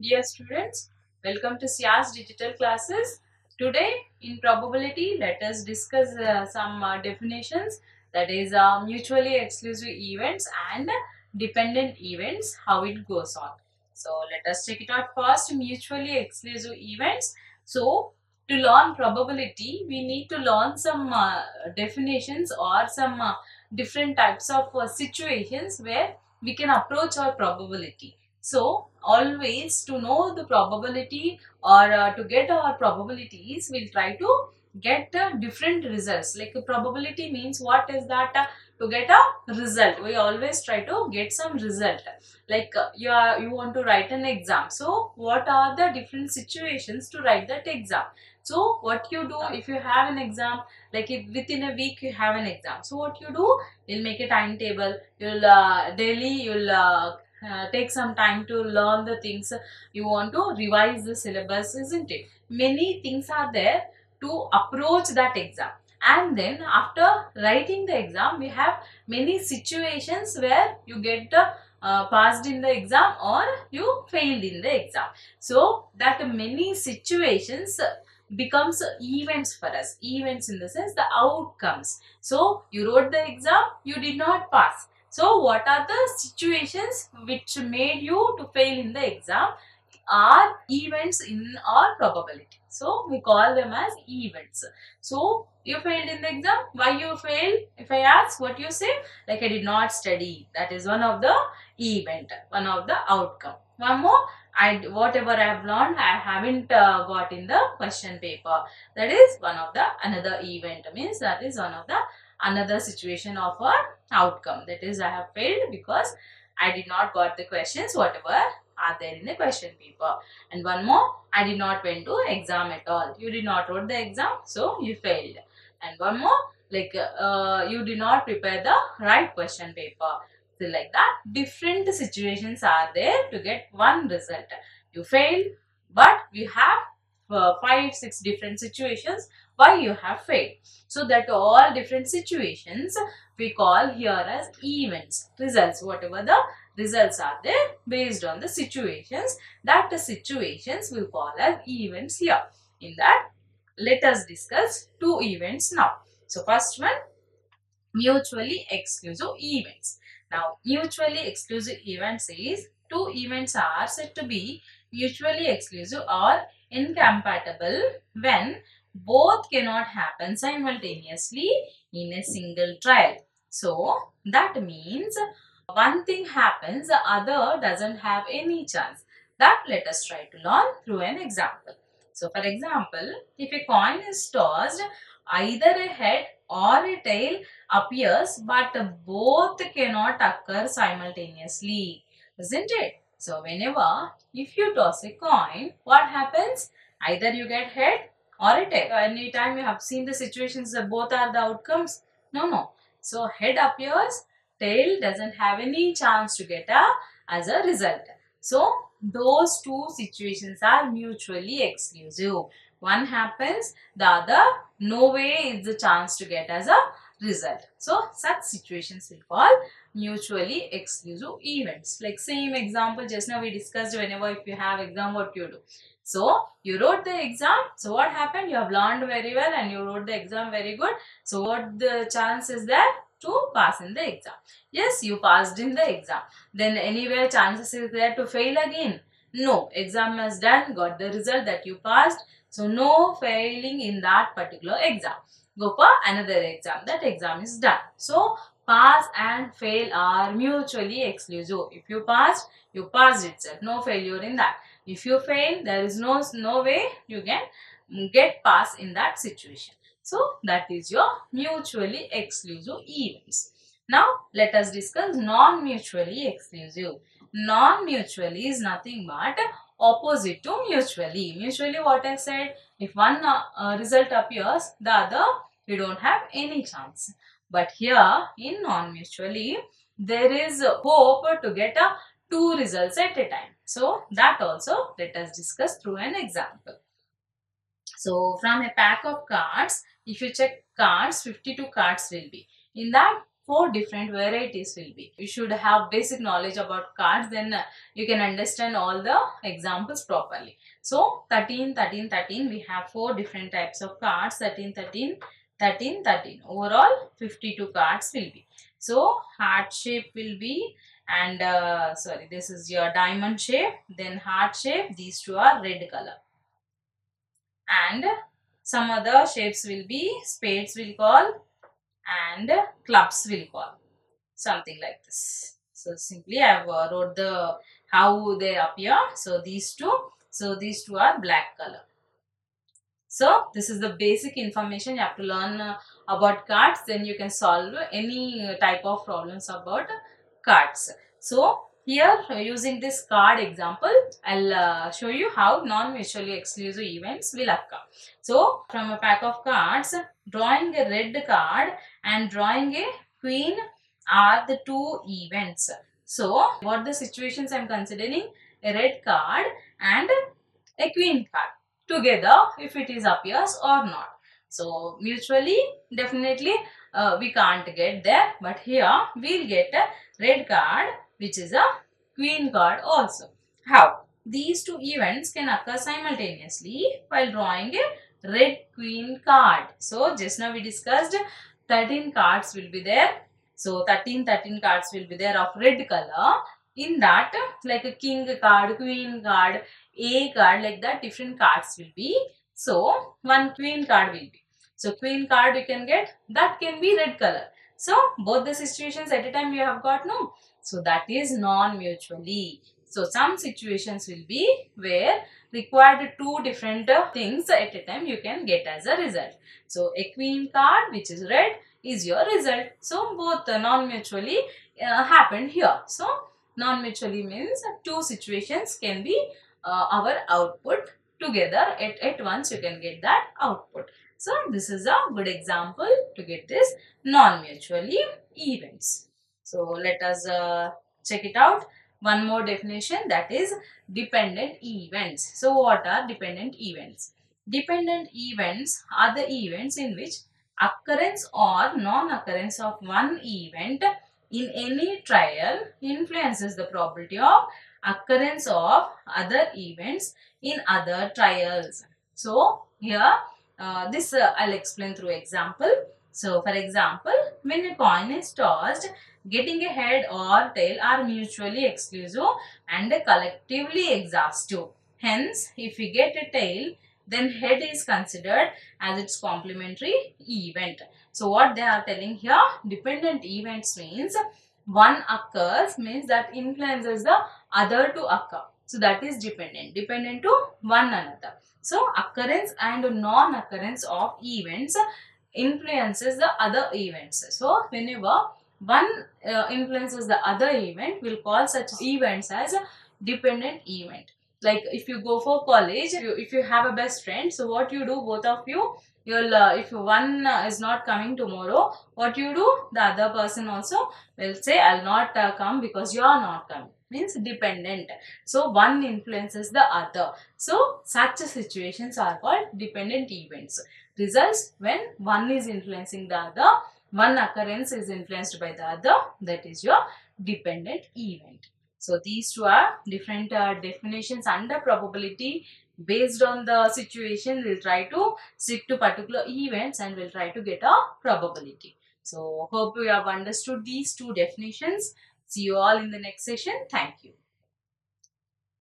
Dear students, welcome to SIAS Digital Classes. Today in probability, let us discuss some definitions, that is mutually exclusive events and dependent events, how it goes on. So let us check it out first. Mutually exclusive events. So to learn probability, we need to learn some definitions or some different types of situations where we can approach our probability. So always to know the probability or to get our probabilities, we'll try to get different results. Like a probability means what is that? To get a result, we always try to get some result. Like you want to write an exam. So what are the different situations to write that exam? So what you do if you have an exam, like if within a week you have an exam. So what you do, you'll make a timetable. You'll daily you'll take some time to learn the things. You want to revise the syllabus, isn't it? Many things are there to approach that exam. And then after writing the exam, we have many situations where you get passed in the exam or you failed in the exam. So that many situations becomes events for us. Events in the sense the outcomes. So you wrote the exam, you did not pass. So what are the situations which made you to fail in the exam are events in our probability. So we call them as events. So you failed in the exam. Why you failed? If I ask, what you say? Like I did not study. That is one of the event, one of the outcome. One more, whatever I have learned, I haven't got in the question paper. That is one of the another event. Means that is one of the another situation of our outcome. That is I have failed because I did not got the questions whatever are there in the question paper. And one more, I did not went to exam at all. You did not wrote the exam, so you failed. And one more, like you did not prepare the right question paper. So like that, different situations are there to get one result. You failed, but we have 5, 6 different situations why you have failed. So that all different situations we call here as events, results, whatever the results are there based on the situations, that the situations will call as events here. In that, let us discuss two events now. So first one, mutually exclusive events. Now mutually exclusive events is two events are said to be mutually exclusive or incompatible when both cannot happen simultaneously in a single trial. So that means one thing happens, the other doesn't have any chance. That let us try to learn through an example. So for example, if a coin is tossed, either a head or a tail appears, but both cannot occur simultaneously, isn't it? So whenever if you toss a coin, what happens? Either you get head or a tail. Anytime you have seen the situations that both are the outcomes? No. So head appears, tail doesn't have any chance to get as a result. So those two situations are mutually exclusive. One happens, the other no way is the chance to get as a result. So such situations we call mutually exclusive events. Like same example just now we discussed, whenever if you have exam, what you do. So you wrote the exam. So what happened? You have learned very well and you wrote the exam very good. So what the chance is there to pass in the exam? Yes, you passed in the exam. Then anywhere chances is there to fail again? No, exam is done, got the result that you passed. So no failing in that particular exam. Go for another exam. That exam is done. So pass and fail are mutually exclusive. If you passed, you passed itself. No failure in that. If you fail, there is no way you can get pass in that situation. So that is your mutually exclusive events. Now let us discuss non-mutually exclusive. Non-mutually is nothing but opposite to mutually. Mutually, what I said, if one result appears, the other you don't have any chance. But here in non-mutually, there is a hope to get a two results at a time. So that also let us discuss through an example. So from a pack of cards, if you check cards, 52 cards will be. In that four different varieties will be. You should have basic knowledge about cards, then you can understand all the examples properly. So 13, 13, 13, we have four different types of cards, 13, 13, 13, 13. Overall 52 cards will be. So heart shape will be, and sorry, this is your diamond shape, then heart shape, these two are red color. And some other shapes will be spades will call, and clubs will call, something like this. So simply I have wrote the how they appear. So these two are black color. So this is the basic information you have to learn about cards. Then you can solve any type of problems about cards. So here using this card example, I'll show you how non-mutually exclusive events will occur. So from a pack of cards, drawing a red card and drawing a queen are the two events. So what the situations I'm considering: a red card and a queen card together, if it is appears or not. So mutually definitely we can't get there, but here we'll get a red card which is a queen card also. How? These two events can occur simultaneously while drawing a red queen card. So just now we discussed 13 cards will be there. So 13 cards will be there of red color. In that, like a king card, queen card, a card, like that different cards will be. So one queen card will be. So queen card you can get, that can be red color. So both the situations at a time you have got, no. So that is non-mutually. So some situations will be where required two different things at a time you can get as a result. So a queen card which is red is your result. So both non-mutually happened here. So non-mutually means two situations can be our output together at once, you can get that output. So this is a good example to get this non-mutually events. So let us check it out. One more definition, that is dependent events. So what are dependent events? Dependent events are the events in which occurrence or non-occurrence of one event in any trial influences the probability of occurrence of other events in other trials. So here this I'll explain through example. So for example, when a coin is tossed, getting a head or tail are mutually exclusive and collectively exhaustive. Hence, if we get a tail, then head is considered as its complementary event. So what they are telling here, dependent events means one occurs means that influences the other to occur. So that is dependent, dependent to one another. So occurrence and non-occurrence of events influences the other events. So whenever one influences the other event, we'll call such events as a dependent event. Like if you go for college, if you have a best friend, so what you do, both of you, you'll if one is not coming tomorrow, what you do, the other person also will say, I'll not come because you are not coming, means dependent. So one influences the other. So such situations are called dependent events. Results when one is influencing the other, one occurrence is influenced by the other, that is your dependent event. So these two are different definitions under probability. Based on the situation, we'll try to stick to particular events and we'll try to get a probability. So hope you have understood these two definitions. See you all in the next session. Thank you.